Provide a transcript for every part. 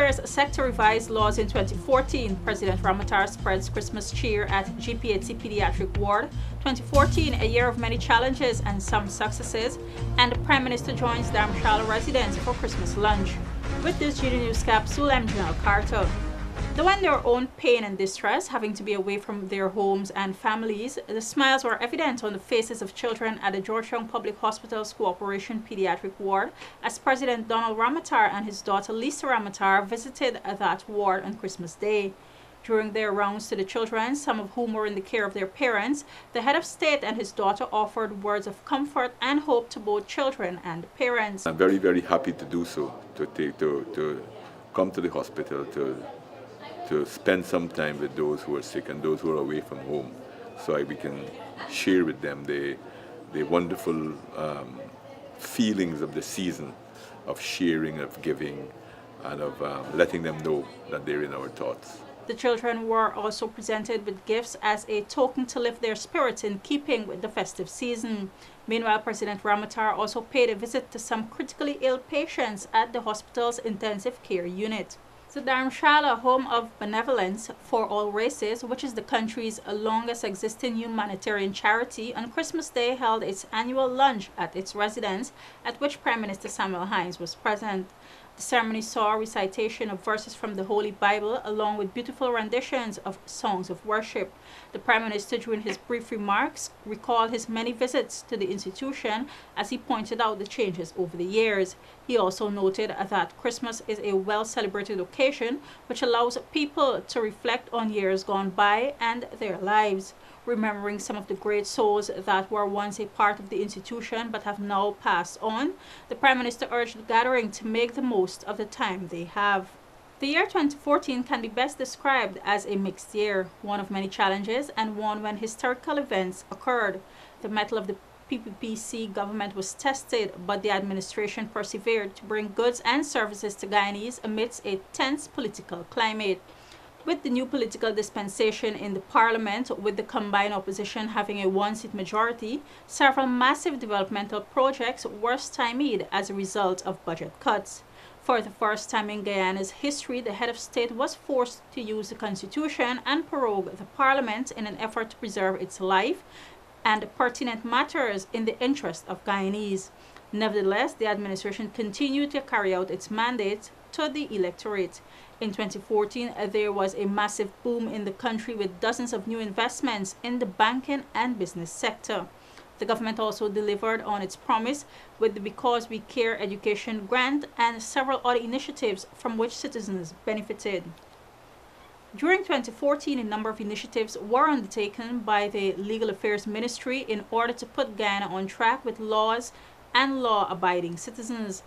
Affairs sector revised laws in 2014. President Ramotar spreads Christmas cheer at GPHC Pediatric Ward. 2014, a year of many challenges and some successes. And the Prime Minister joins Dharamshala residents for Christmas lunch. With this GINA News Capsule, I'm Janelle Carter. Though in their own pain and distress, having to be away from their homes and families, the smiles were evident on the faces of children at the Georgetown Public Hospital's Cooperation Pediatric Ward as President Donald Ramotar and his daughter Lisa Ramotar visited that ward on Christmas Day. During their rounds to the children, some of whom were in the care of their parents, the head of state and his daughter offered words of comfort and hope to both children and parents. I'm very, very happy to do so, to come to the hospital, to spend some time with those who are sick and those who are away from home, so we can share with them the wonderful feelings of the season of sharing, of giving, and of letting them know that they're in our thoughts. The children were also presented with gifts as a token to lift their spirits in keeping with the festive season. Meanwhile, President Ramotar also paid a visit to some critically ill patients at the hospital's intensive care unit. The Dharamshala Home of Benevolence for All Races, which is the country's longest existing humanitarian charity, on Christmas Day held its annual lunch at its residence, at which Prime Minister Samuel Hinds was present. The ceremony saw a recitation of verses from the Holy Bible along with beautiful renditions of songs of worship. The Prime Minister, during his brief remarks, recalled his many visits to the institution as he pointed out the changes over the years. He also noted that Christmas is a well-celebrated occasion which allows people to reflect on years gone by and their lives, remembering some of the great souls that were once a part of the institution but have now passed on. The Prime Minister urged the gathering to make the most of the time they have. The year 2014 can be best described as a mixed year, one of many challenges and one when historical events occurred. The mettle of the PPPC government was tested, but the administration persevered to bring goods and services to Guyanese amidst a tense political climate. With the new political dispensation in the parliament, with the combined opposition having a one-seat majority, several massive developmental projects were stymied as a result of budget cuts. For the first time in Guyana's history, the head of state was forced to use the constitution and prorogue the parliament in an effort to preserve its life and pertinent matters in the interest of Guyanese. Nevertheless, the administration continued to carry out its mandate to the electorate. In 2014, there was a massive boom in the country with dozens of new investments in the banking and business sector. The government also delivered on its promise with the Because We Care education grant and several other initiatives from which citizens benefited. During 2014, a number of initiatives were undertaken by the Legal Affairs Ministry in order to put Guyana on track with laws and law-abiding citizens.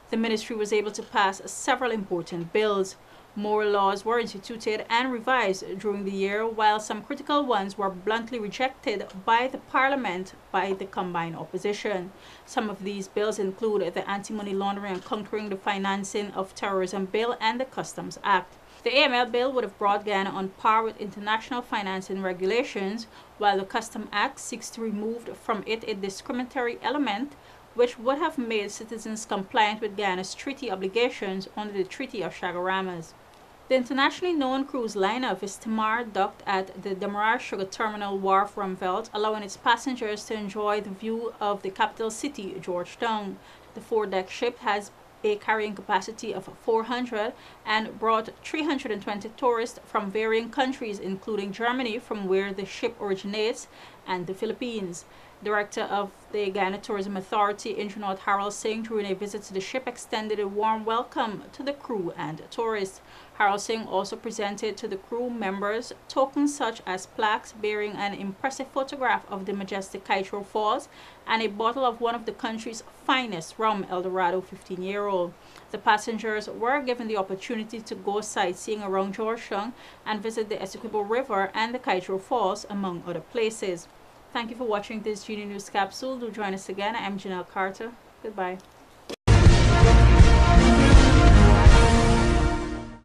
The ministry was able to pass several important bills. More laws were instituted and revised during the year, while some critical ones were bluntly rejected by the parliament by the combined opposition. Some of these bills include the Anti-Money Laundering and Countering the Financing of Terrorism Bill and the Customs Act. The AML bill would have brought Guyana on par with international financing regulations, while the Customs Act seeks to remove from it a discriminatory element which would have made citizens compliant with Guyana's treaty obligations under the Treaty of Chagaramas. The internationally known cruise liner Vistamar docked at the Demerara Sugar Terminal Wharf Rumveld, allowing its passengers to enjoy the view of the capital city, Georgetown. The four-deck ship has a carrying capacity of 400 and brought 320 tourists from varying countries, including Germany, from where the ship originates, and the Philippines. Director of the Guyana Tourism Authority, Engineer Harold Singh, during a visit to the ship, extended a warm welcome to the crew and tourists. Harold Singh also presented to the crew members tokens such as plaques bearing an impressive photograph of the majestic Kaitro Falls and a bottle of one of the country's finest rum, Eldorado 15-year-old. The passengers were given the opportunity to go sightseeing around Georgetown and visit the Essequibo River and the Kaitro Falls, among other places. Thank you for watching this GINA News Capsule. Do join us again. I'm Janelle Carter. Goodbye.